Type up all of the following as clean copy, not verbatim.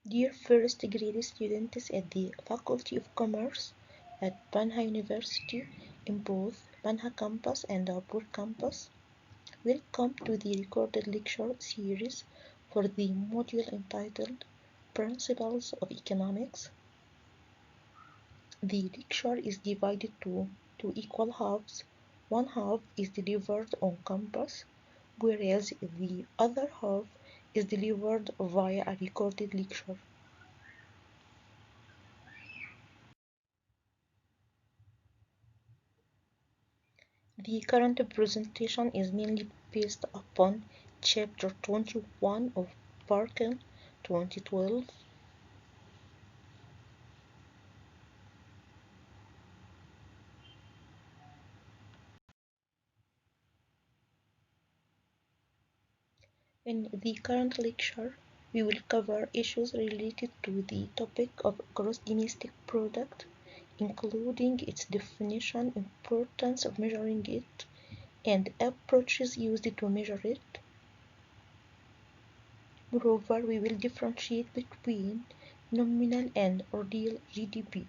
Dear first grade students at the Faculty of Commerce at Banha University in both Banha campus and Darfur campus, welcome to the recorded lecture series for the module entitled Principles of Economics. The lecture is divided to two equal halves. One half is delivered on campus, whereas the other half is delivered via a recorded lecture. The current presentation is mainly based upon Chapter 21 of Parkin 2012. In the current lecture, we will cover issues related to the topic of gross domestic product, including its definition, importance of measuring it, and approaches used to measure it. Moreover, we will differentiate between nominal and real GDP.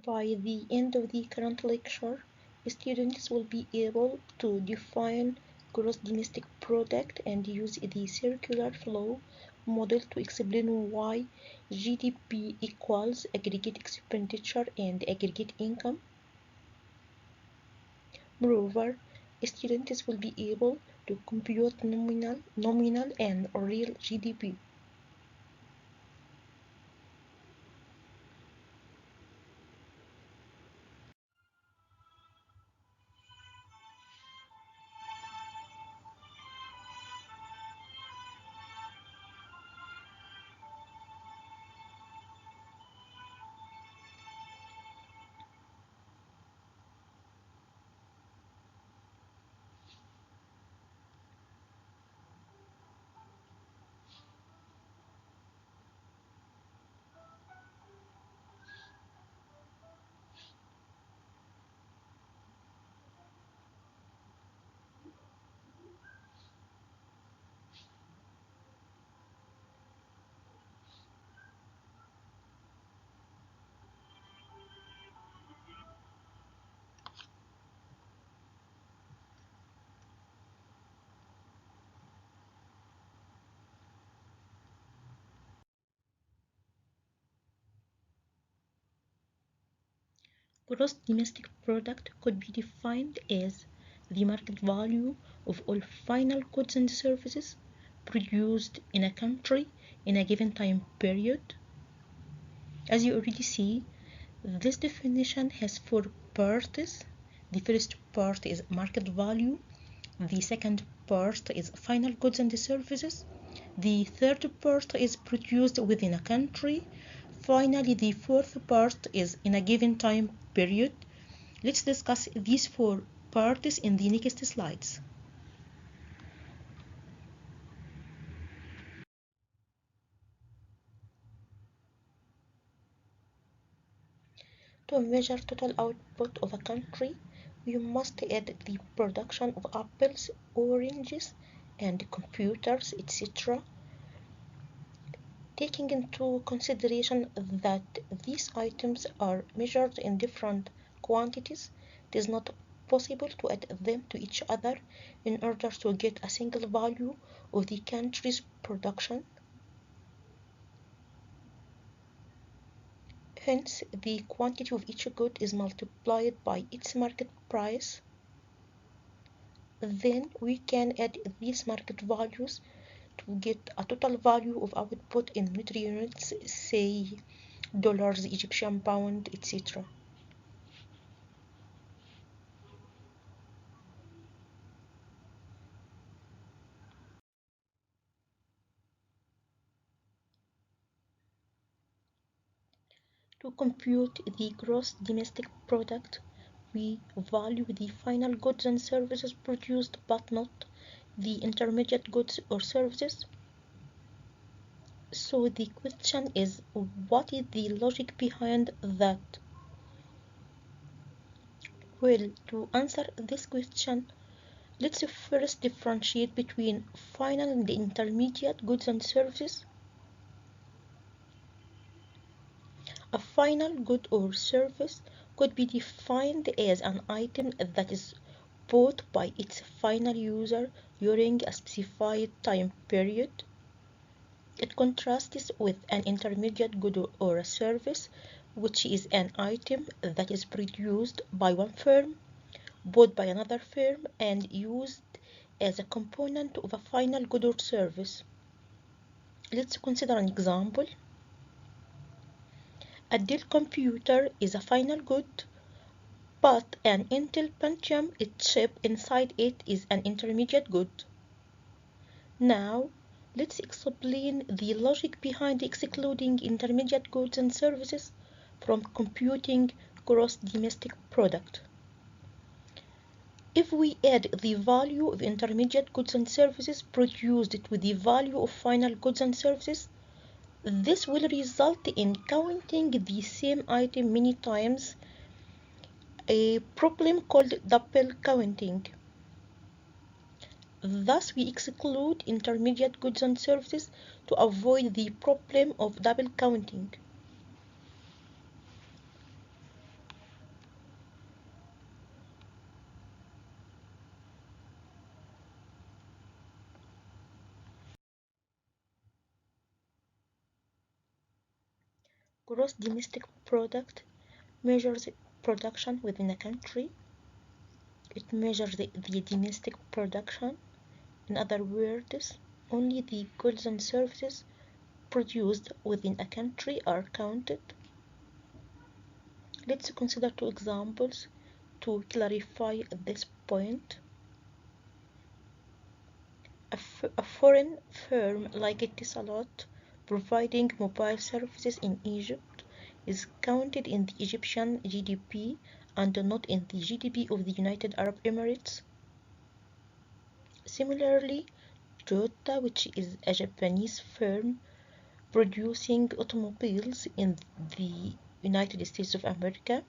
By the end of the current lecture, students will be able to define gross domestic product and use the circular flow model to explain why GDP equals aggregate expenditure and aggregate income. Moreover, students will be able to compute nominal and real GDP. Gross domestic product could be defined as the market value of all final goods and services produced in a country in a given time period. As you already see, this definition has four parts. The first part is market value. The second part is final goods and services. The third part is produced within a country. Finally, the fourth part is in a given time period. Let's discuss these four parts in the next slides. To measure total output of a country, we must add the production of apples, oranges, and computers, etc. Taking into consideration that these items are measured in different quantities, it is not possible to add them to each other in order to get a single value of the country's production. Hence, the quantity of each good is multiplied by its market price. Then we can add these market values to get a total value of output in monetary units, say dollars, Egyptian pound, etc. To compute the gross domestic product, we value the final goods and services produced but not the intermediate goods or services. So the question is, what is the logic behind that? Well, to answer this question, let's first differentiate between final and intermediate goods and services. A final good or service could be defined as an item that is bought by its final user during a specified time period. It contrasts with an intermediate good or a service, which is an item that is produced by one firm, bought by another firm, and used as a component of a final good or service. Let's consider an example. A Dell computer is a final good, but an Intel Pentium chip inside it is an intermediate good. Now, let's explain the logic behind excluding intermediate goods and services from computing gross domestic product. If we add the value of intermediate goods and services produced to the value of final goods and services, this will result in counting the same item many times, a problem called double counting. Thus, we exclude intermediate goods and services to avoid the problem of double counting. Gross domestic product measures production within a country. It measures the domestic production. In other words, only the goods and services produced within a country are counted. Let's consider two examples to clarify this point. A foreign firm like Etisalat providing mobile services in Egypt is counted in the Egyptian GDP and not in the GDP of the United Arab Emirates. Similarly, Toyota, which is a Japanese firm producing automobiles in the United States of America,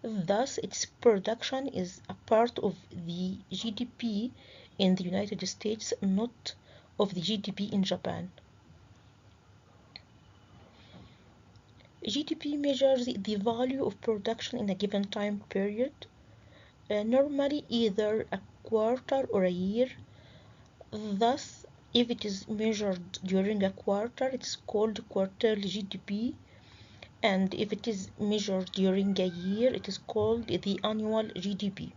thus its production is a part of the GDP in the United States, not of the GDP in Japan. GDP measures the value of production in a given time period, normally either a quarter or a year. Thus, if it is measured during a quarter, it's called quarterly GDP, and if it is measured during a year, it is called the annual GDP.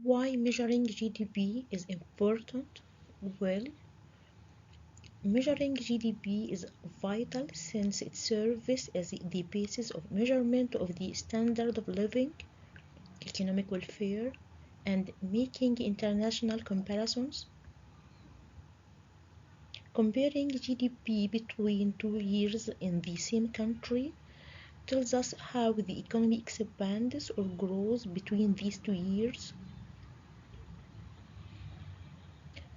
Why measuring GDP is important? Well, measuring GDP is vital since it serves as the basis of measurement of the standard of living, economic welfare, and making international comparisons. Comparing GDP between 2 years in the same country tells us how the economy expands or grows between these 2 years.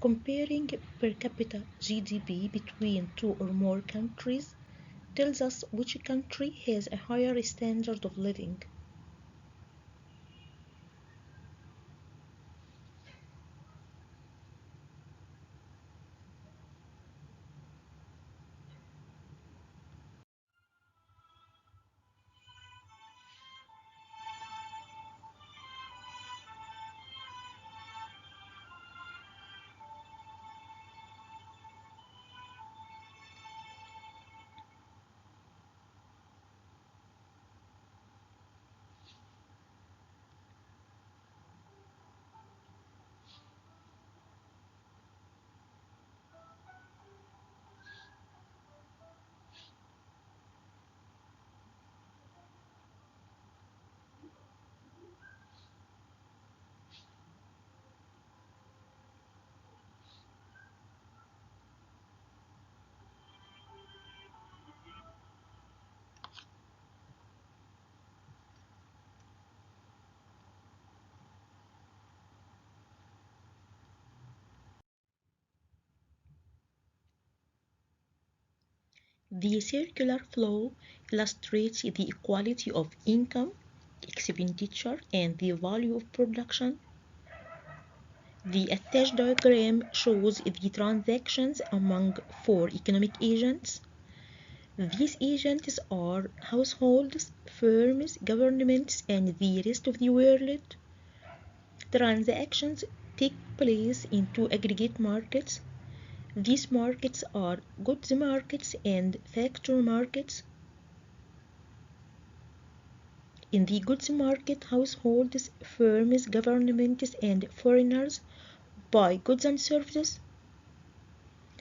Comparing per capita GDP between two or more countries tells us which country has a higher standard of living. The circular flow illustrates the equality of income, expenditure, and the value of production. The attached diagram shows the transactions among four economic agents. These agents are households, firms, governments, and the rest of the world. Transactions take place in two aggregate markets. These markets are goods markets and factor markets. In the goods market, households, firms, governments, and foreigners buy goods and services.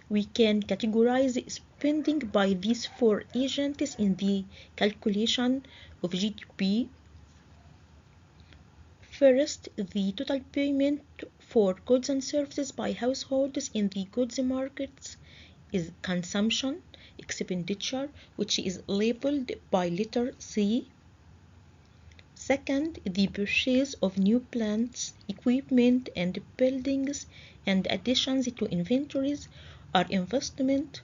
We can categorize spending by these four agents in the calculation of GDP. First, the total payment for goods and services by households in the goods markets is consumption expenditure, which is labeled by letter C. Second, the purchase of new plants, equipment, and buildings and additions to inventories are investment.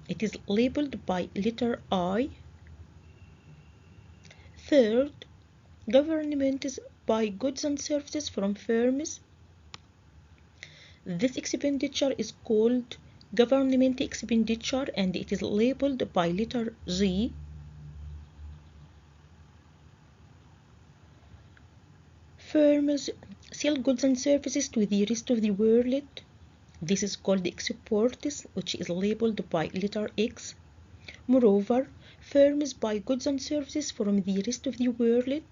It is labeled by letter I. Third, governments buy goods and services from firms. This expenditure is called government expenditure and it is labeled by letter G. Firms sell goods and services to the rest of the world. This is called exports, which is labeled by letter X. Moreover, firms buy goods and services from the rest of the world.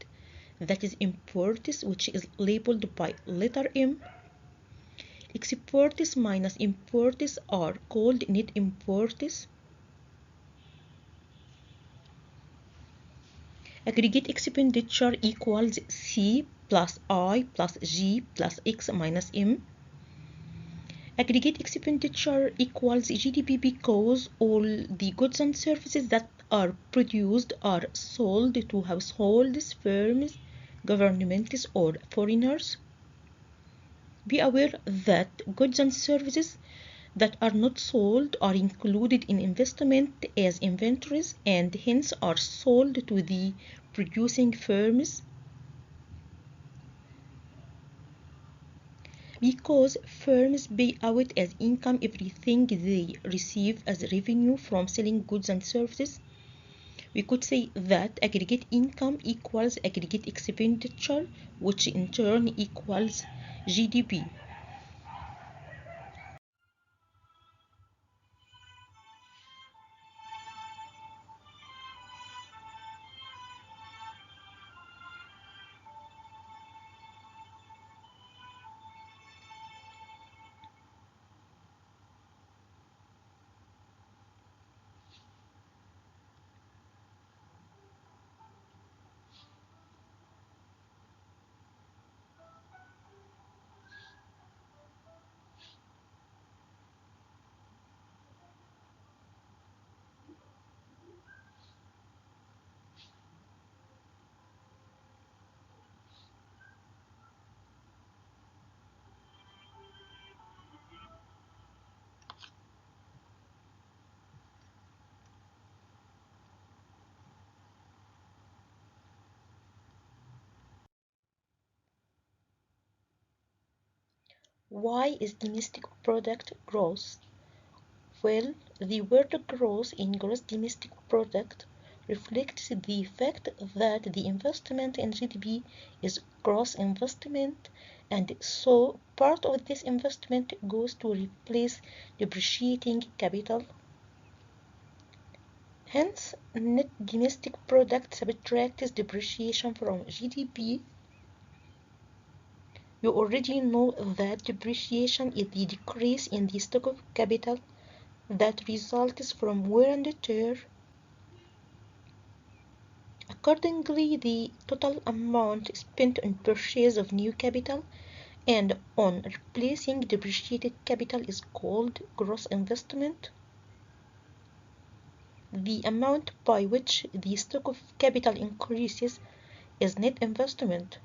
That is imports, which is labeled by letter M. Exports minus imports are called net imports. Aggregate expenditure equals C plus I plus G plus X minus M. Aggregate expenditure equals GDP because all the goods and services that are produced are sold to households, firms, governments, or foreigners. Be aware that goods and services that are not sold are included in investment as inventories and hence are sold to the producing firms. Because firms pay out as income everything they receive as revenue from selling goods and services, we could say that aggregate income equals aggregate expenditure, which in turn equals GDP. Why is domestic product growth? Well, the word growth in gross domestic product reflects the fact that the investment in GDP is gross investment, and so part of this investment goes to replace depreciating capital. Hence, net domestic product subtracts depreciation from GDP. You already know that depreciation is the decrease in the stock of capital that results from wear and tear. Accordingly, the total amount spent on purchase of new capital and on replacing depreciated capital is called gross investment. The amount by which the stock of capital increases is net investment.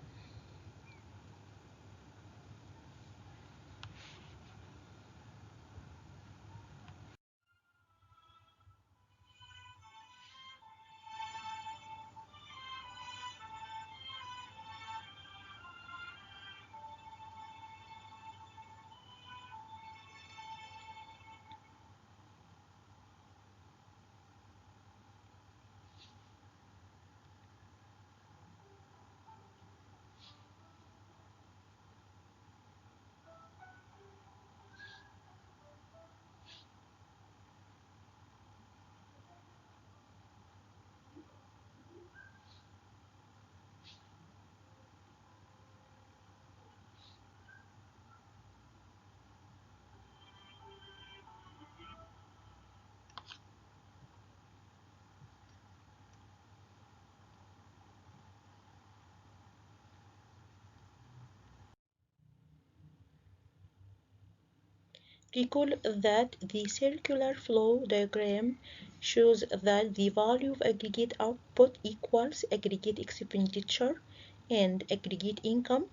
Recall that the circular flow diagram shows that the value of aggregate output equals aggregate expenditure and aggregate income.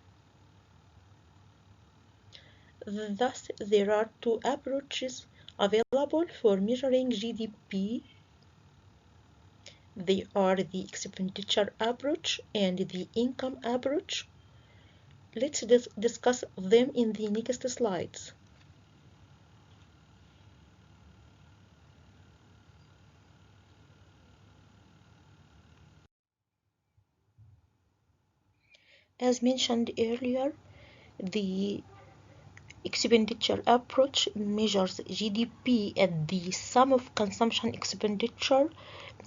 Thus, there are two approaches available for measuring GDP. They are the expenditure approach and the income approach. Let's discuss them in the next slides. As mentioned earlier, the expenditure approach measures GDP at the sum of consumption expenditure,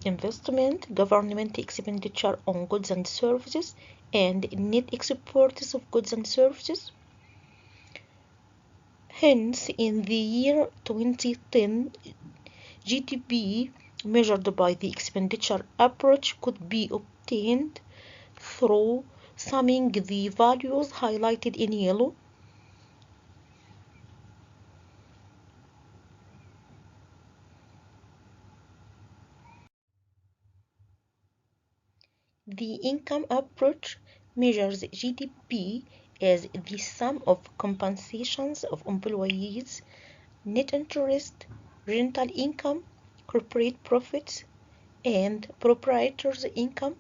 investment, government expenditure on goods and services, and net exports of goods and services. Hence, in the year 2010, GDP measured by the expenditure approach could be obtained through summing the values highlighted in yellow. The income approach measures GDP as the sum of compensations of employees, net interest, rental income, corporate profits, and proprietors' income.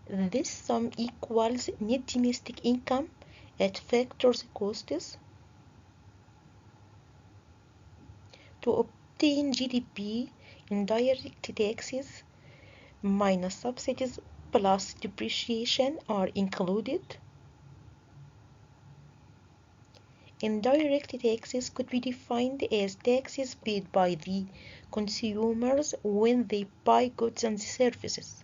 This sum equals net domestic income at factors costs. To obtain GDP, indirect taxes minus subsidies plus depreciation are included. Indirect taxes could be defined as taxes paid by the consumers when they buy goods and services.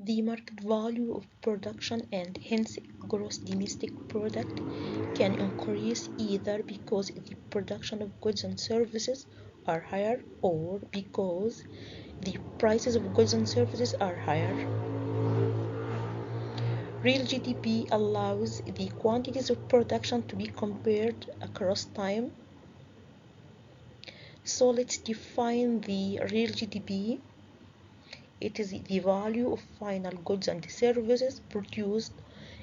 The market value of production and hence gross domestic product can increase either because the production of goods and services are higher or because the prices of goods and services are higher. Real GDP allows the quantities of production to be compared across time. So let's define the real GDP. It is the value of final goods and services produced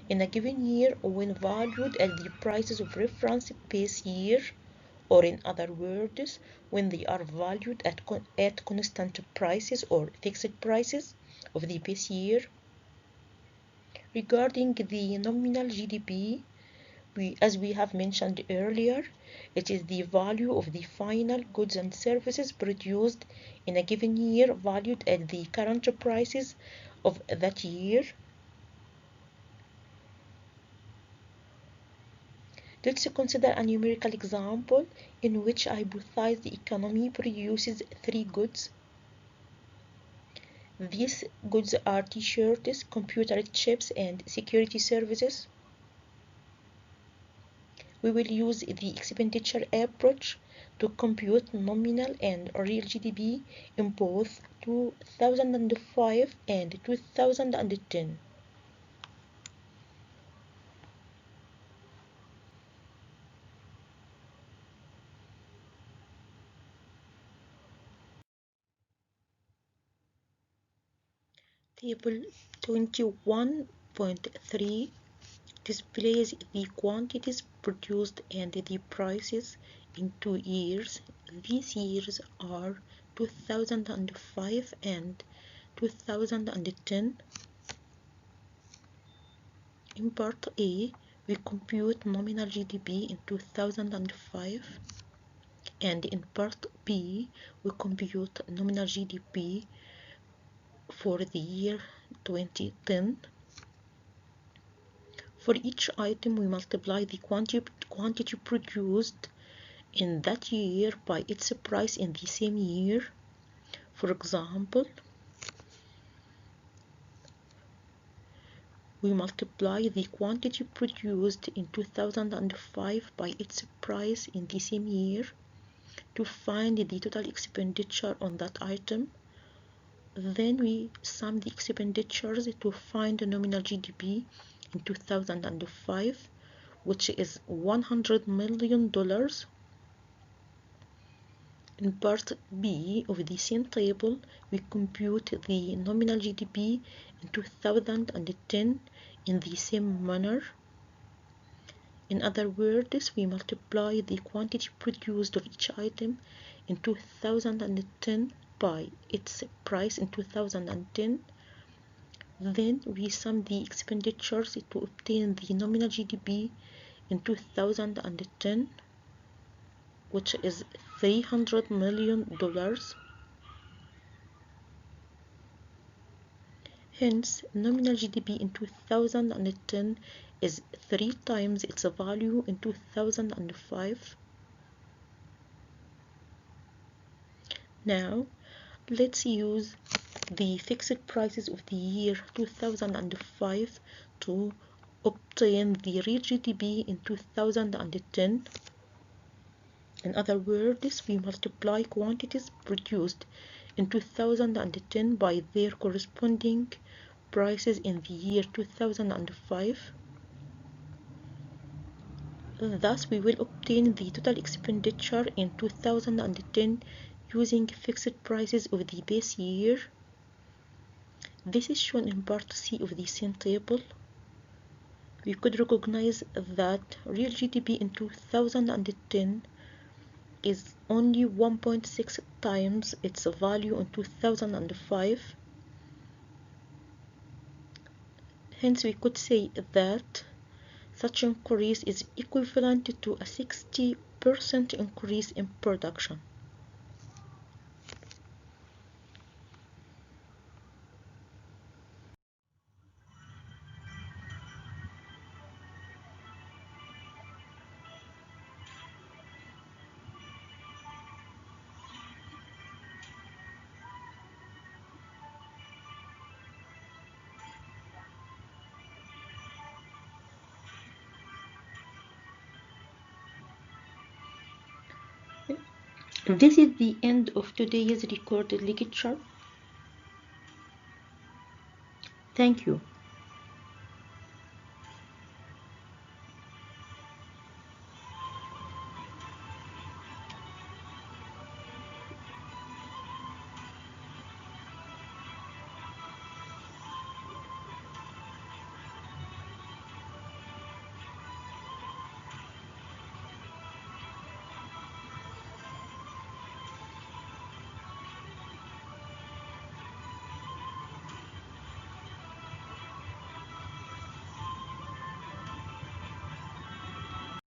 in a given year when valued at the prices of reference base year, or in other words, when they are valued at constant prices or fixed prices of the base year. Regarding the nominal GDP, as we have mentioned earlier, it is the value of the final goods and services produced in a given year valued at the current prices of that year. Let's consider a numerical example in which I hypothesize the economy produces three goods. These goods are t-shirts, computer chips, and security services. We will use the expenditure approach to compute nominal and real GDP in both 2005 and 2010. Table 21.3 displays the quantities produced and the prices in 2 years. These years are 2005 and 2010. In part A, we compute nominal GDP in 2005, and in part B, we compute nominal GDP for the year 2010. For each item, we multiply the quantity produced in that year by its price in the same year. For example, we multiply the quantity produced in 2005 by its price in the same year to find the total expenditure on that item. Then we sum the expenditures to find the nominal GDP in 2005, which is $100 million. In part B of the same table, we compute the nominal GDP in 2010 in the same manner. In other words, we multiply the quantity produced of each item in 2010 by its price in 2010. Then we sum the expenditures to obtain the nominal GDP in 2010, which is $300 million. Hence, nominal GDP in 2010 is 3 times its value in 2005. Now, let's use the fixed prices of the year 2005 to obtain the real GDP in 2010. In other words, we multiply quantities produced in 2010 by their corresponding prices in the year 2005. Thus, we will obtain the total expenditure in 2010 using fixed prices of the base year. This is shown in part C of the same table. We could recognize that real GDP in 2010 is only 1.6 times its value in 2005. Hence, we could say that such increase is equivalent to a 60% increase in production. This is the end of today's recorded lecture. Thank you.